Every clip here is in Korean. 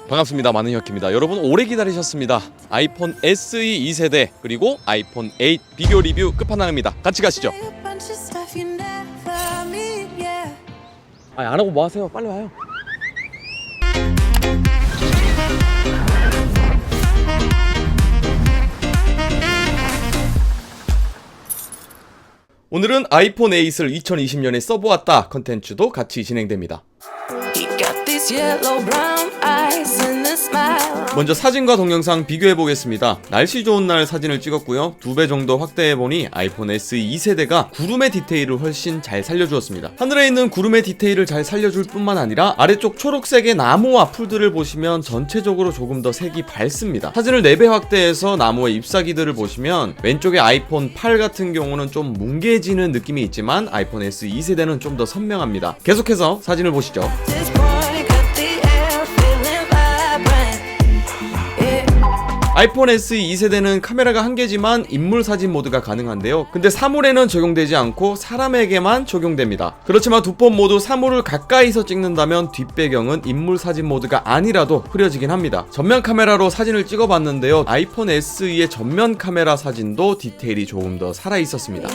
반갑습니다. 마는혁입니다. 여러분 오래 기다리셨습니다. 아이폰 SE 2세대 그리고 아이폰 8 비교 리뷰 끝판왕입니다. 같이 가시죠. 안하고 뭐 하세요? 빨리 와요. 오늘은 아이폰 8을 2020년에 써보았다 컨텐츠도 같이 진행됩니다. 먼저 사진과 동영상 비교해보겠습니다. 날씨 좋은 날 사진을 찍었고요. 2배 정도 확대해보니 아이폰 SE 2세대가 구름의 디테일을 훨씬 잘 살려주었습니다. 하늘에 있는 구름의 디테일을 잘 살려줄 뿐만 아니라 아래쪽 초록색의 나무와 풀들을 보시면 전체적으로 조금 더 색이 밝습니다. 사진을 4배 확대해서 나무의 잎사귀들을 보시면 왼쪽의 아이폰 8 같은 경우는 좀 뭉개지는 느낌이 있지만 아이폰 SE 2세대는 좀 더 선명합니다. 계속해서 사진을 보시죠. 아이폰 SE 2세대는 카메라가 한 개지만 인물 사진 모드가 가능한데요. 근데 사물에는 적용되지 않고 사람에게만 적용됩니다. 그렇지만 두 폰 모두 사물을 가까이서 찍는다면 뒷배경은 인물 사진 모드가 아니라도 흐려지긴 합니다. 전면 카메라로 사진을 찍어봤는데요. 아이폰 SE의 전면 카메라 사진도 디테일이 조금 더 살아있었습니다.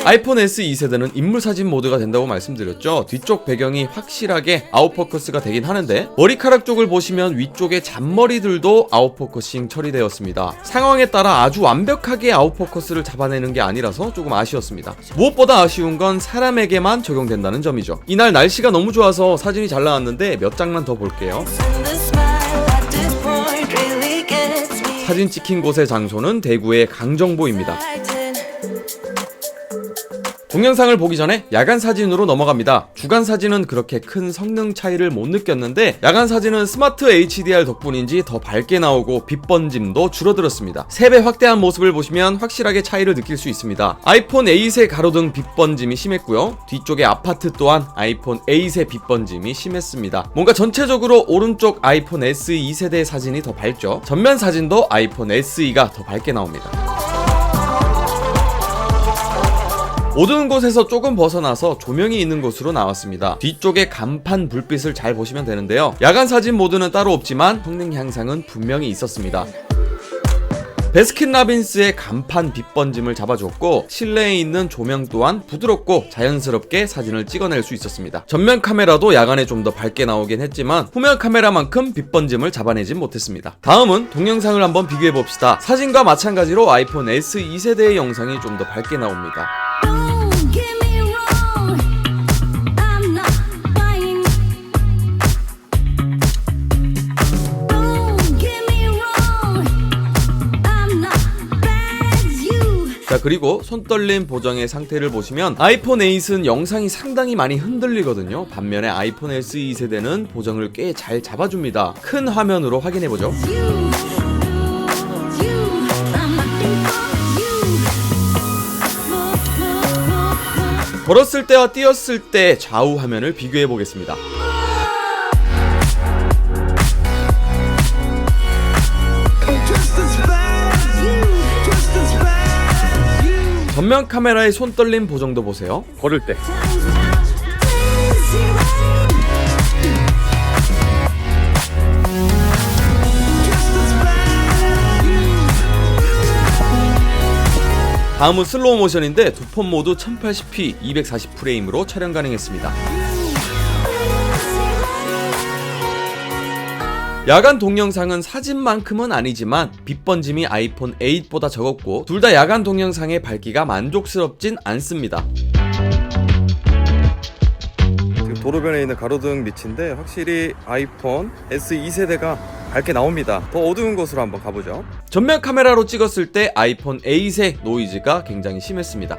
아이폰 SE 2세대는 인물 사진 모드가 된다고 말씀드렸죠. 뒤쪽 배경이 확실하게 아웃포커스가 되긴 하는데 머리카락 쪽을 보시면 위쪽의 잔머리들도 아웃포커싱 처리되었습니다. 상황에 따라 아주 완벽하게 아웃포커스를 잡아내는 게 아니라서 조금 아쉬웠습니다. 무엇보다 아쉬운 건 사람에게만 적용된다는 점이죠. 이날 날씨가 너무 좋아서 사진이 잘 나왔는데 몇 장만 더 볼게요. 사진 찍힌 곳의 장소는 대구의 강정보입니다. 동영상을 보기 전에 야간 사진으로 넘어갑니다. 주간 사진은 그렇게 큰 성능 차이를 못 느꼈는데 야간 사진은 스마트 HDR 덕분인지 더 밝게 나오고 빛 번짐도 줄어들었습니다. 3배 확대한 모습을 보시면 확실하게 차이를 느낄 수 있습니다. 아이폰 8의 가로등 빛 번짐이 심했고요. 뒤쪽의 아파트 또한 아이폰 8의 빛 번짐이 심했습니다. 뭔가 전체적으로 오른쪽 아이폰 SE 2세대의 사진이 더 밝죠. 전면 사진도 아이폰 SE가 더 밝게 나옵니다. 어두운 곳에서 조금 벗어나서 조명이 있는 곳으로 나왔습니다. 뒤쪽에 간판 불빛을 잘 보시면 되는데요. 야간 사진 모드는 따로 없지만 성능 향상은 분명히 있었습니다. 베스킨라빈스의 간판 빛 번짐을 잡아줬고 실내에 있는 조명 또한 부드럽고 자연스럽게 사진을 찍어낼 수 있었습니다. 전면 카메라도 야간에 좀 더 밝게 나오긴 했지만 후면 카메라만큼 빛 번짐을 잡아내진 못했습니다. 다음은 동영상을 한번 비교해봅시다. 사진과 마찬가지로 아이폰 SE 2세대의 영상이 좀 더 밝게 나옵니다. 자, 그리고 손떨림 보정의 상태를 보시면 아이폰 8은 영상이 상당히 많이 흔들리거든요. 반면에 아이폰 SE 2세대는 보정을 꽤 잘 잡아줍니다. 큰 화면으로 확인해보죠. 걸었을 때와 뛰었을 때 좌우 화면을 비교해보겠습니다. 전면 카메라의 손떨림 보정도 보세요. 걸을 때 다음은 슬로우 모션인데 두 폰 모두 1080p 240프레임으로 촬영 가능했습니다. 야간 동영상은 사진만큼은 아니지만 빛 번짐이 아이폰 8보다 적었고 둘 다 야간 동영상의 밝기가 만족스럽진 않습니다. 지금 도로변에 있는 가로등 밑인데 확실히 아이폰 SE 2세대가 밝게 나옵니다. 더 어두운 곳으로 한번 가보죠. 전면 카메라로 찍었을 때 아이폰 8의 노이즈가 굉장히 심했습니다.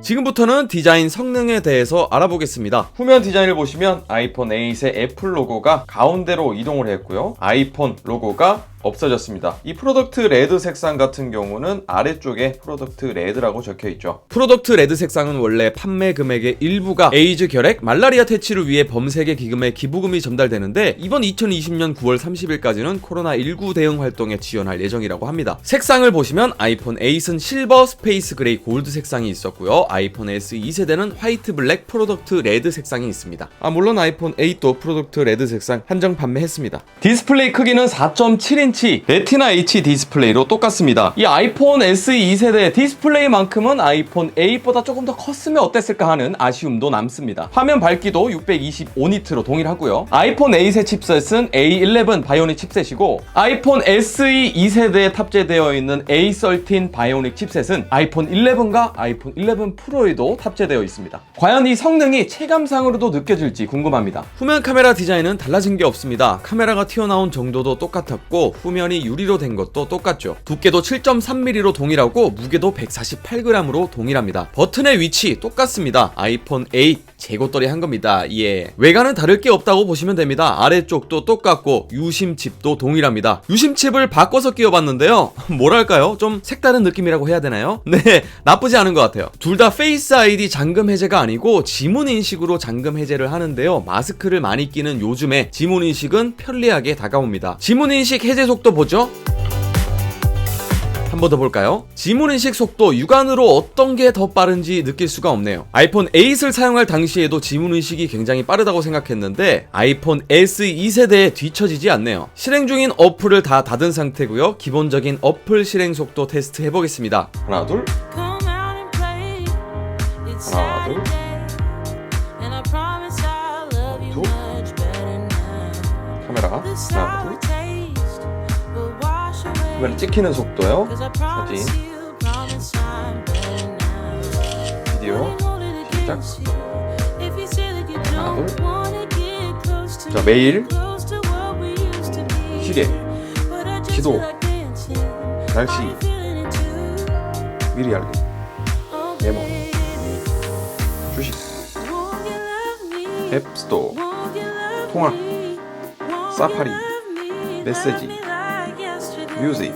지금부터는 디자인 성능에 대해서 알아보겠습니다. 후면 디자인을 보시면 아이폰 8의 애플 로고가 가운데로 이동을 했고요. 아이폰 로고가 없어졌습니다. 이 프로덕트 레드 색상 같은 경우는 아래쪽에 프로덕트 레드라고 적혀있죠. 프로덕트 레드 색상은 원래 판매 금액의 일부가 에이즈 결핵, 말라리아 퇴치를 위해 범세계 기금에 기부금이 전달되는데 이번 2020년 9월 30일까지는 코로나19 대응 활동에 지원할 예정이라고 합니다. 색상을 보시면 아이폰 8은 실버, 스페이스 그레이, 골드 색상이 있었고요. 아이폰 SE 2세대는 화이트, 블랙, 프로덕트 레드 색상이 있습니다. 물론 아이폰 8도 프로덕트 레드 색상 한정 판매했습니다. 디스플레이 크기는 4.7인치 레티나 HD 디스플레이로 똑같습니다. 이 아이폰 SE 2세대 디스플레이만큼은 아이폰 8보다 조금 더 컸으면 어땠을까 하는 아쉬움도 남습니다. 화면 밝기도 625니트로 동일하고요. 아이폰 8의 칩셋은 A11 바이오닉 칩셋이고 아이폰 SE 2세대에 탑재되어 있는 A13 바이오닉 칩셋은 아이폰 11과 아이폰 11 프로에도 탑재되어 있습니다. 과연 이 성능이 체감상으로도 느껴질지 궁금합니다. 후면 카메라 디자인은 달라진 게 없습니다. 카메라가 튀어나온 정도도 똑같았고 후면이 유리로 된 것도 똑같죠. 두께도 7.3mm로 동일하고 무게도 148g으로 동일합니다. 버튼의 위치 똑같습니다. 아이폰 8 재고떨이 한 겁니다. 예. 외관은 다를 게 없다고 보시면 됩니다. 아래쪽도 똑같고 유심칩도 동일합니다. 유심칩을 바꿔서 끼워봤는데요. 뭐랄까요? 좀 색다른 느낌이라고 해야 되나요? 네, 나쁘지 않은 것 같아요. 둘 다 페이스 아이디 잠금 해제가 아니고 지문 인식으로 잠금 해제를 하는데요. 마스크를 많이 끼는 요즘에 지문 인식은 편리하게 다가옵니다. 지문 인식 해제 속도 보죠? 한 번 더 볼까요? 지문인식 속도 육안으로 어떤 게 더 빠른지 느낄 수가 없네요. 아이폰 8을 사용할 당시에도 지문인식이 굉장히 빠르다고 생각했는데 아이폰 SE 2세대에 뒤처지지 않네요. 실행 중인 어플을 다 닫은 상태고요. 기본적인 어플 실행 속도 테스트 해보겠습니다. 하나 둘 하나 둘 두 카메라 하나 둘 카메라 찍히는 속도요. 사진 비디오 시작 하나 둘 자 메일 시계 지도 날씨 미리 알기 메모 주식 앱스토어 통화 사파리 메시지 뮤직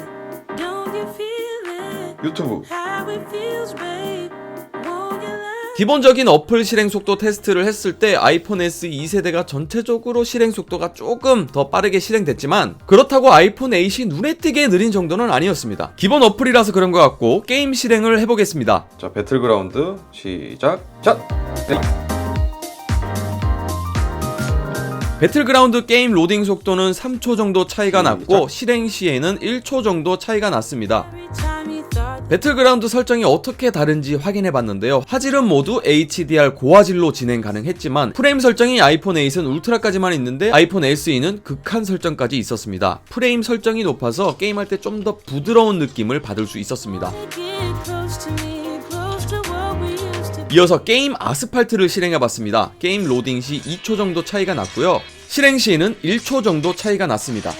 유튜브 기본적인 어플 실행 속도 테스트를 했을 때 아이폰 SE 2세대가 전체적으로 실행 속도가 조금 더 빠르게 실행됐지만 그렇다고 아이폰 8이 눈에 띄게 느린 정도는 아니었습니다. 기본 어플이라서 그런 것 같고 게임 실행을 해보겠습니다. 자 배틀그라운드 시작 자 배틀그라운드 게임 로딩 속도는 3초 정도 차이가 났고 실행 시에는 1초 정도 차이가 났습니다. 배틀그라운드 설정이 어떻게 다른지 확인해봤는데요. 화질은 모두 HDR 고화질로 진행 가능했지만 프레임 설정이 아이폰 8은 울트라까지만 있는데 아이폰 SE는 극한 설정까지 있었습니다. 프레임 설정이 높아서 게임할 때 좀 더 부드러운 느낌을 받을 수 있었습니다. 이어서 게임 아스팔트를 실행해봤습니다. 게임 로딩 시 2초 정도 차이가 났고요. 실행 시에는 1초 정도 차이가 났습니다.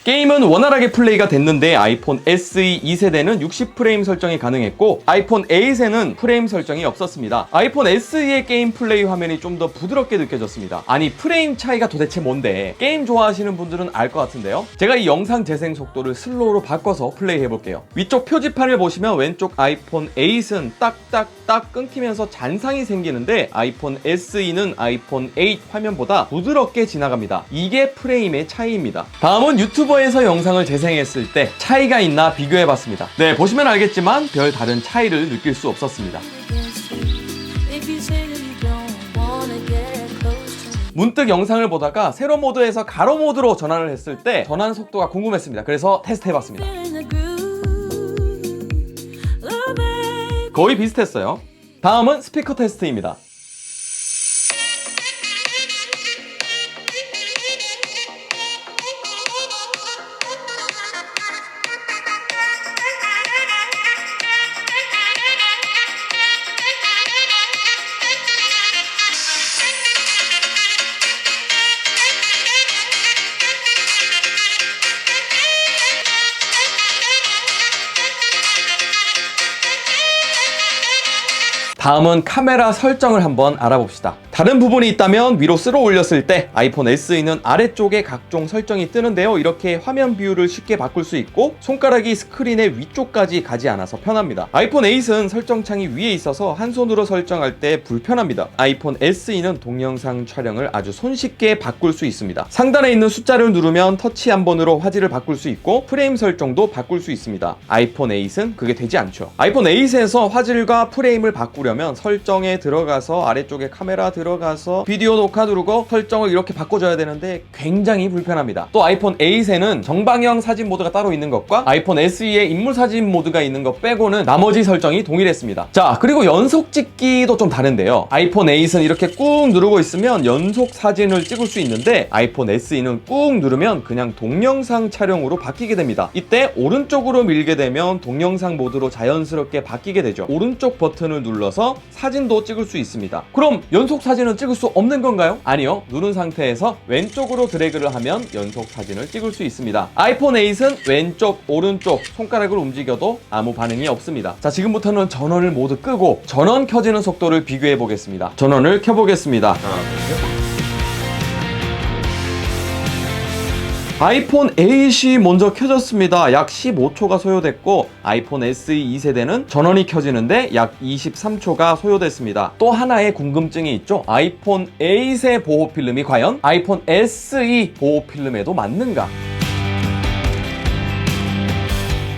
게임은 원활하게 플레이가 됐는데 아이폰 SE 2세대는 60프레임 설정이 가능했고 아이폰 8에는 프레임 설정이 없었습니다. 아이폰 SE의 게임 플레이 화면이 좀 더 부드럽게 느껴졌습니다. 아니 프레임 차이가 도대체 뭔데? 게임 좋아하시는 분들은 알 것 같은데요. 제가 이 영상 재생 속도를 슬로우로 바꿔서 플레이 해볼게요. 위쪽 표지판을 보시면 왼쪽 아이폰 8은 딱딱딱 끊기면서 잔상이 생기는데 아이폰 SE는 아이폰 8 화면보다 부드럽게 지나갑니다. 이게 프레임의 차이입니다. 다음은 유튜버에서 영상을 재생했을 때 차이가 있나 비교해봤습니다. 네, 보시면 알겠지만 별 다른 차이를 느낄 수 없었습니다. 문득 영상을 보다가 세로 모드에서 가로 모드로 전환을 했을 때 전환 속도가 궁금했습니다. 그래서 테스트해봤습니다. 거의 비슷했어요. 다음은 스피커 테스트입니다. 다음은 카메라 설정을 한번 알아봅시다. 다른 부분이 있다면 위로 쓸어 올렸을 때 아이폰 SE는 아래쪽에 각종 설정이 뜨는데요. 이렇게 화면 비율을 쉽게 바꿀 수 있고 손가락이 스크린의 위쪽까지 가지 않아서 편합니다. 아이폰 8은 설정창이 위에 있어서 한 손으로 설정할 때 불편합니다. 아이폰 SE는 동영상 촬영을 아주 손쉽게 바꿀 수 있습니다. 상단에 있는 숫자를 누르면 터치 한 번으로 화질을 바꿀 수 있고 프레임 설정도 바꿀 수 있습니다. 아이폰 8은 그게 되지 않죠. 아이폰 8에서 화질과 프레임을 바꾸려면 설정에 들어가서 아래쪽에 카메라 들어가서 비디오 녹화 누르고 설정을 이렇게 바꿔줘야 되는데 굉장히 불편합니다. 또 아이폰 8에는 정방향 사진 모드가 따로 있는 것과 아이폰 SE의 인물 사진 모드가 있는 것 빼고는 나머지 설정이 동일했습니다. 자, 그리고 연속 찍기도 좀 다른데요. 아이폰 8은 이렇게 꾹 누르고 있으면 연속 사진을 찍을 수 있는데 아이폰 SE는 꾹 누르면 그냥 동영상 촬영으로 바뀌게 됩니다. 이때 오른쪽으로 밀게 되면 동영상 모드로 자연스럽게 바뀌게 되죠. 오른쪽 버튼을 눌러서 사진도 찍을 수 있습니다. 그럼 연속 사진은 찍을 수 없는 건가요? 아니요. 누른 상태에서 왼쪽으로 드래그를 하면 연속 사진을 찍을 수 있습니다. 아이폰 8은 왼쪽, 오른쪽 손가락을 움직여도 아무 반응이 없습니다. 자, 지금부터는 전원을 모두 끄고 전원 켜지는 속도를 비교해 보겠습니다. 전원을 켜보겠습니다. 아이폰 8이 먼저 켜졌습니다. 약 15초가 소요됐고 아이폰 SE 2세대는 전원이 켜지는데 약 23초가 소요됐습니다. 또 하나의 궁금증이 있죠. 아이폰 8의 보호 필름이 과연 아이폰 SE 보호 필름에도 맞는가?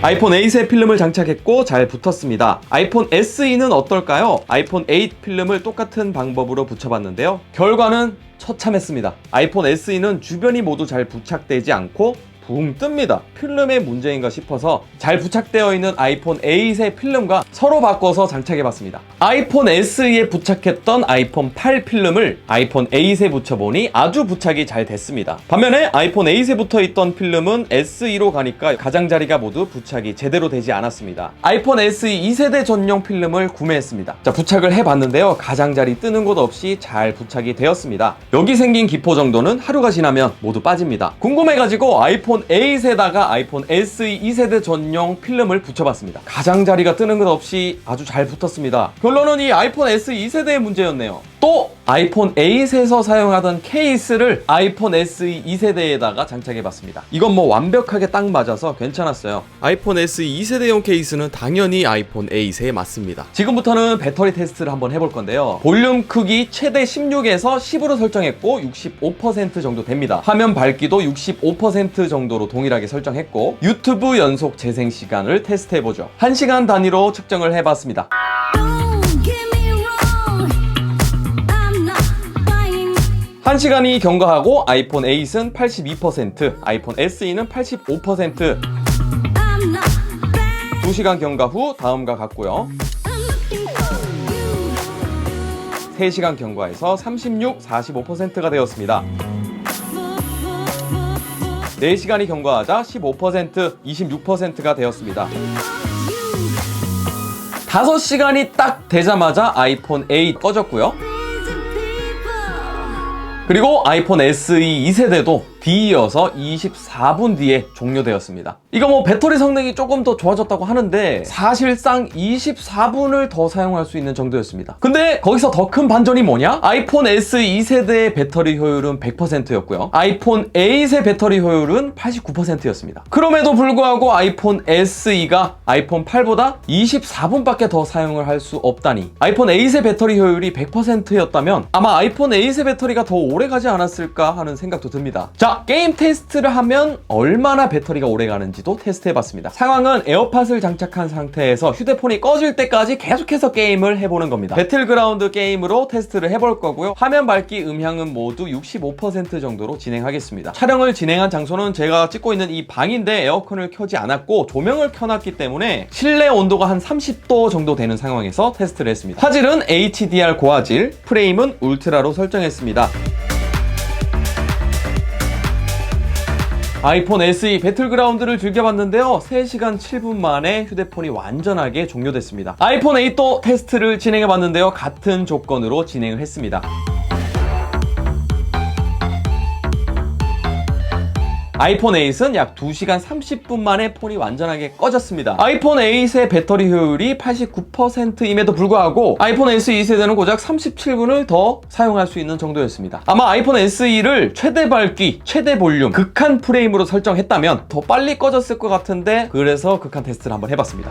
아이폰 8에 필름을 장착했고 잘 붙었습니다. 아이폰 SE는 어떨까요? 아이폰 8 필름을 똑같은 방법으로 붙여봤는데요. 결과는 처참했습니다. 아이폰 SE는 주변이 모두 잘 부착되지 않고 붕 뜹니다. 필름의 문제인가 싶어서 잘 부착되어 있는 아이폰 8의 필름과 서로 바꿔서 장착해봤습니다. 아이폰 SE에 부착했던 아이폰 8 필름을 아이폰 8에 붙여보니 아주 부착이 잘 됐습니다. 반면에 아이폰 8에 붙어있던 필름은 SE로 가니까 가장자리가 모두 부착이 제대로 되지 않았습니다. 아이폰 SE 2세대 전용 필름을 구매했습니다. 자, 부착을 해봤는데요. 가장자리 뜨는 곳 없이 잘 부착이 되었습니다. 여기 생긴 기포 정도는 하루가 지나면 모두 빠집니다. 궁금해가지고 아이폰 8에다가 아이폰 SE 2세대 전용 필름을 붙여봤습니다. 가장자리가 뜨는 것 없이 아주 잘 붙었습니다. 결론은 이 아이폰 SE 2세대의 문제였네요. 또 아이폰 8에서 사용하던 케이스를 아이폰 SE 2세대에다가 장착해봤습니다. 이건 뭐 완벽하게 딱 맞아서 괜찮았어요. 아이폰 SE 2세대용 케이스는 당연히 아이폰 8에 맞습니다. 지금부터는 배터리 테스트를 한번 해볼 건데요. 볼륨 크기 최대 16에서 10으로 설정했고 65% 정도 됩니다. 화면 밝기도 65% 정도로 동일하게 설정했고 유튜브 연속 재생 시간을 테스트해보죠. 1시간 단위로 측정을 해봤습니다. 1시간이 경과하고 아이폰 8은 82%, 아이폰 SE는 85%. 2시간 경과 후 다음과 같고요. 3시간 경과해서 36, 45%가 되었습니다. 4시간이 경과하자 15%, 26%가 되었습니다. 5시간이 딱 되자마자 아이폰 8 꺼졌고요. 그리고 아이폰 SE 2세대도 뒤이어서 24분 뒤에 종료되었습니다. 이거 뭐 배터리 성능이 조금 더 좋아졌다고 하는데 사실상 24분을 더 사용할 수 있는 정도였습니다. 근데 거기서 더 큰 반전이 뭐냐? 아이폰 SE 2세대의 배터리 효율은 100%였고요. 아이폰 8의 배터리 효율은 89%였습니다. 그럼에도 불구하고 아이폰 SE가 아이폰 8보다 24분밖에 더 사용을 할 수 없다니. 아이폰 8의 배터리 효율이 100%였다면 아마 아이폰 8의 배터리가 더 오래 가지 않았을까 하는 생각도 듭니다. 자, 게임 테스트를 하면 얼마나 배터리가 오래 가는지도 테스트해봤습니다. 상황은 에어팟을 장착한 상태에서 휴대폰이 꺼질 때까지 계속해서 게임을 해보는 겁니다. 배틀그라운드 게임으로 테스트를 해볼 거고요. 화면 밝기, 음향은 모두 65% 정도로 진행하겠습니다. 촬영을 진행한 장소는 제가 찍고 있는 이 방인데 에어컨을 켜지 않았고 조명을 켜놨기 때문에 실내 온도가 한 30도 정도 되는 상황에서 테스트를 했습니다. 화질은 HDR 고화질, 프레임은 울트라로 설정했습니다. 아이폰 SE 배틀그라운드를 즐겨봤는데요. 3시간 7분 만에 휴대폰이 완전하게 종료됐습니다. 아이폰 8도 테스트를 진행해봤는데요. 같은 조건으로 진행을 했습니다. 아이폰 8은 약 2시간 30분 만에 폰이 완전하게 꺼졌습니다. 아이폰 8의 배터리 효율이 89%임에도 불구하고 아이폰 SE 2세대는 고작 37분을 더 사용할 수 있는 정도였습니다. 아마 아이폰 SE를 최대 밝기, 최대 볼륨, 극한 프레임으로 설정했다면 더 빨리 꺼졌을 것 같은데, 그래서 극한 테스트를 한번 해봤습니다.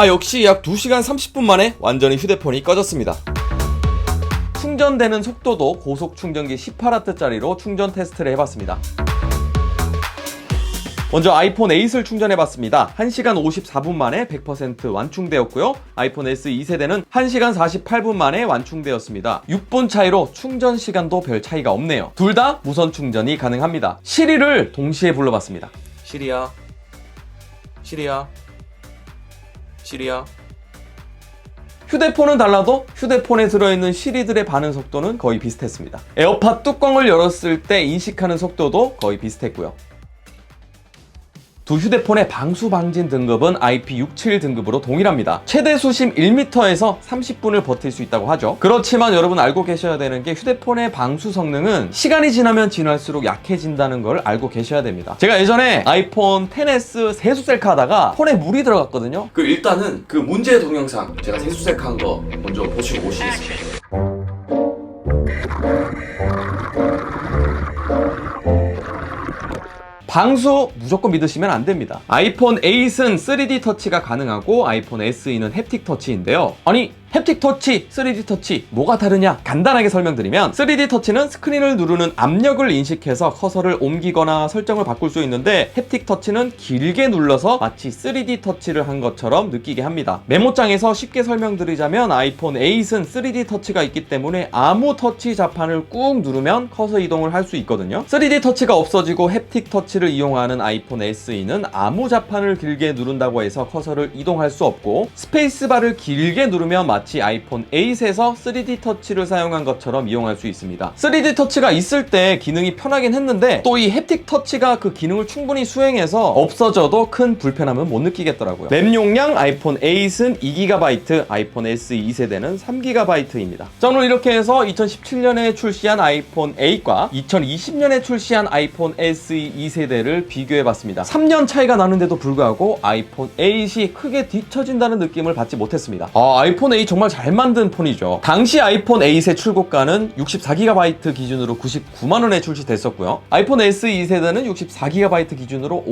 역시 약 2시간 30분 만에 완전히 휴대폰이 꺼졌습니다. 충전되는 속도도 고속 충전기 18W짜리로 충전 테스트를 해봤습니다. 먼저 아이폰 8을 충전해봤습니다. 1시간 54분 만에 100% 완충되었고요. 아이폰 SE 2세대는 1시간 48분 만에 완충되었습니다. 6분 차이로 충전 시간도 별 차이가 없네요. 둘 다 무선 충전이 가능합니다. 시리를 동시에 불러봤습니다. 시리야, 시리야, 시리야. 휴대폰은 달라도 휴대폰에 들어있는 시리들의 반응 속도는 거의 비슷했습니다. 에어팟 뚜껑을 열었을 때 인식하는 속도도 거의 비슷했고요. 두 휴대폰의 방수 방진 등급은 IP67 등급으로 동일합니다. 최대 수심 1m에서 30분을 버틸 수 있다고 하죠. 그렇지만 여러분 알고 계셔야 되는 게 휴대폰의 방수 성능은 시간이 지나면 지날수록 약해진다는 걸 알고 계셔야 됩니다. 제가 예전에 아이폰 XS 세수 셀카 하다가 폰에 물이 들어갔거든요. 일단은 그 문제 동영상 제가 세수 셀카 한 거 먼저 보시고 오시겠습니다. 방수 무조건 믿으시면 안 됩니다. 아이폰 8은 3D 터치가 가능하고 아이폰 SE는 햅틱 터치인데요. 아니, 햅틱 터치, 3D 터치 뭐가 다르냐? 간단하게 설명드리면 3D 터치는 스크린을 누르는 압력을 인식해서 커서를 옮기거나 설정을 바꿀 수 있는데 햅틱 터치는 길게 눌러서 마치 3D 터치를 한 것처럼 느끼게 합니다. 메모장에서 쉽게 설명드리자면 아이폰 8은 3D 터치가 있기 때문에 아무 터치 자판을 꾹 누르면 커서 이동을 할 수 있거든요. 3D 터치가 없어지고 햅틱 터치를 이용하는 아이폰 SE는 아무 자판을 길게 누른다고 해서 커서를 이동할 수 없고 스페이스바를 길게 누르면 마치 아이폰 8에서 3D 터치를 사용한 것처럼 이용할 수 있습니다. 3D 터치가 있을 때 기능이 편하긴 했는데 또 이 햅틱 터치가 그 기능을 충분히 수행해서 없어져도 큰 불편함은 못 느끼겠더라고요. 램 용량 아이폰 8은 2GB, 아이폰 SE 2세대는 3GB입니다. 자, 오늘 이렇게 해서 2017년에 출시한 아이폰 8과 2020년에 출시한 아이폰 SE 2세대를 비교해봤습니다. 3년 차이가 나는데도 불구하고 아이폰 8이 크게 뒤처진다는 느낌을 받지 못했습니다. 아이폰 8 정말 잘 만든 폰이죠. 당시 아이폰 8의 출고가는 64GB 기준으로 99만원에 출시됐었고요. 아이폰 SE 2세대는 64GB 기준으로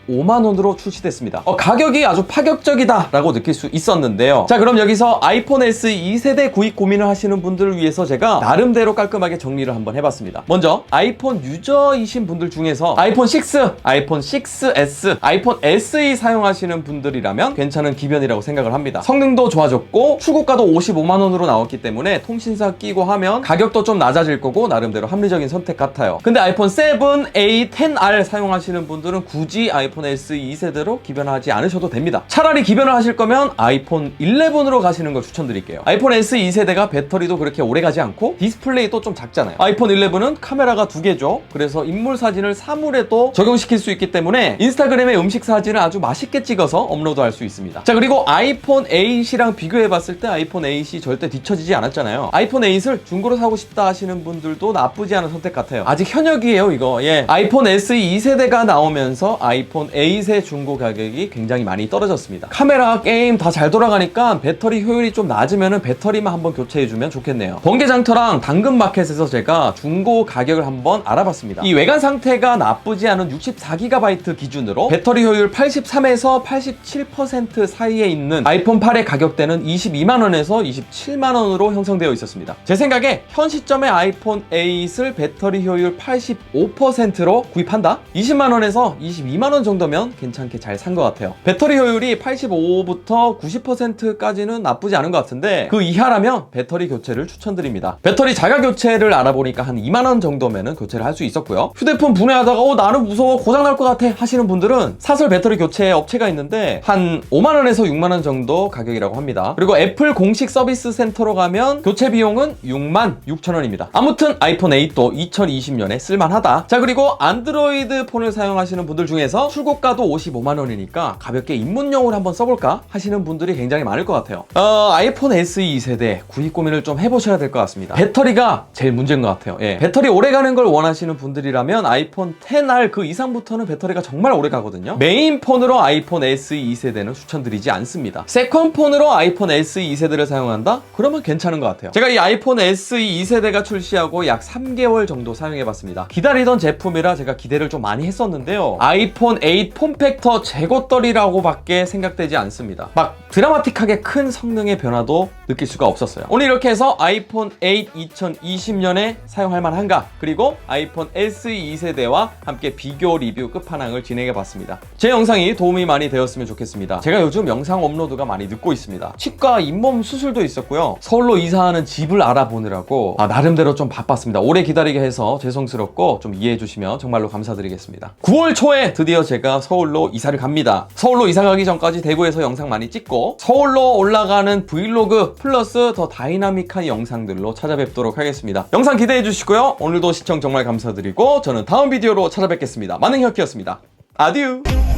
55만원으로 출시됐습니다. 가격이 아주 파격적이다 라고 느낄 수 있었는데요. 자, 그럼 여기서 아이폰 SE 2세대 구입 고민을 하시는 분들을 위해서 제가 나름대로 깔끔하게 정리를 한번 해봤습니다. 먼저 아이폰 유저이신 분들 중에서 아이폰 6, 아이폰 6S, 아이폰 SE 사용하시는 분들이라면 괜찮은 기변이라고 생각을 합니다. 성능도 좋아졌고 출고가도 55만원으로 나왔기 때문에 통신사 끼고 하면 가격도 좀 낮아질 거고 나름대로 합리적인 선택 같아요. 근데 아이폰 7, 8, 10R 사용하시는 분들은 굳이 아이폰 SE 2세대로 기변하지 않으셔도 됩니다. 차라리 기변을 하실 거면 아이폰 11으로 가시는 걸 추천드릴게요. 아이폰 SE 2세대가 배터리도 그렇게 오래 가지 않고 디스플레이도 좀 작잖아요. 아이폰 11은 카메라가 2개죠. 그래서 인물 사진을 사물에도 적용시킬 수 있기 때문에 인스타그램에 음식 사진을 아주 맛있게 찍어서 업로드할 수 있습니다. 자, 그리고 아이폰 8이랑 비교해봤을 때 아이폰 8이 절대 뒤처지지 않았잖아요. 아이폰 8을 중고로 사고 싶다 하시는 분들도 나쁘지 않은 선택 같아요. 아직 현역이에요, 이거. 아이폰 SE 2세대가 나오면서 아이폰 8의 중고 가격이 굉장히 많이 떨어졌습니다. 카메라, 게임 다 잘 돌아가니까 배터리 효율이 좀 낮으면 배터리만 한번 교체해주면 좋겠네요. 번개장터랑 당근마켓에서 제가 중고 가격을 한번 알아봤습니다. 이 외관 상태가 나쁘지 않은 64GB 기준으로 배터리 효율 83에서 87% 사이에 있는 아이폰 8의 가격대는 22만원에서 27만원으로 형성되어 있었습니다. 제 생각에 현 시점에 아이폰 8을 배터리 효율 85%로 구입한다? 20만원에서 22만원 정도면 괜찮게 잘 산 것 같아요. 배터리 효율이 85부터 90%까지는 나쁘지 않은 것 같은데 그 이하라면 배터리 교체를 추천드립니다. 배터리 자가 교체를 알아보니까 한 2만원 정도면 교체를 할 수 있었고요. 휴대폰 분해하다가 나는 무서워 고장날 것 같아 하시는 분들은 사설 배터리 교체 업체가 있는데 한 5만원에서 6만원 정도 가격이라고 합니다. 그리고 애플 공식 서비스 센터로 가면 교체 비용은 66,000원입니다. 아무튼 아이폰 8도 2020년에 쓸만하다. 자, 그리고 안드로이드 폰을 사용하시는 분들 중에서 출고가도 55만원이니까 가볍게 입문용으로 한번 써볼까 하시는 분들이 굉장히 많을 것 같아요. 아이폰 SE 2세대 구입 고민을 좀 해보셔야 될 것 같습니다. 배터리가 제일 문제인 것 같아요. 예, 배터리 오래 가는 걸 원하시는 분들이라면 아이폰 10R 그 이상부터는 배터리가 정말 오래 가거든요. 메인 폰으로 아이폰 SE 2세대는 추천드리지 않습니다. 세컨 폰으로 아이폰 SE 2세대를 사용한다? 그러면 괜찮은 것 같아요. 제가 이 아이폰 SE 2세대가 출시하고 약 3개월 정도 사용해봤습니다. 기다리던 제품이라 제가 기대를 좀 많이 했었는데요. 아이폰 8 폼팩터 재고떨이라고 밖에 생각되지 않습니다. 막 드라마틱하게 큰 성능의 변화도 느낄 수가 없었어요. 오늘 이렇게 해서 아이폰 8 2020년에 사용할 만한가, 그리고 아이폰 SE 2세대와 함께 비교 리뷰 끝판왕을 진행해봤습니다. 제 영상이 도움이 많이 되었으면 좋겠습니다. 제가 요즘 영상 업로드가 많이 늦고 있습니다. 치과 잇몸 수술도 있었고요. 서울로 이사하는 집을 알아보느라고 나름대로 좀 바빴습니다. 오래 기다리게 해서 죄송스럽고 좀 이해해 주시면 정말로 감사드리겠습니다. 9월 초에 드디어 제가 서울로 이사를 갑니다. 서울로 이사 가기 전까지 대구에서 영상 많이 찍고 서울로 올라가는 브이로그 플러스 더 다이나믹한 영상들로 찾아뵙도록 하겠습니다. 영상 기대해 주시고요. 오늘도 시청 정말 감사드리고 저는 다음 비디오로 찾아뵙겠습니다. 만능혁기였습니다. 아듀!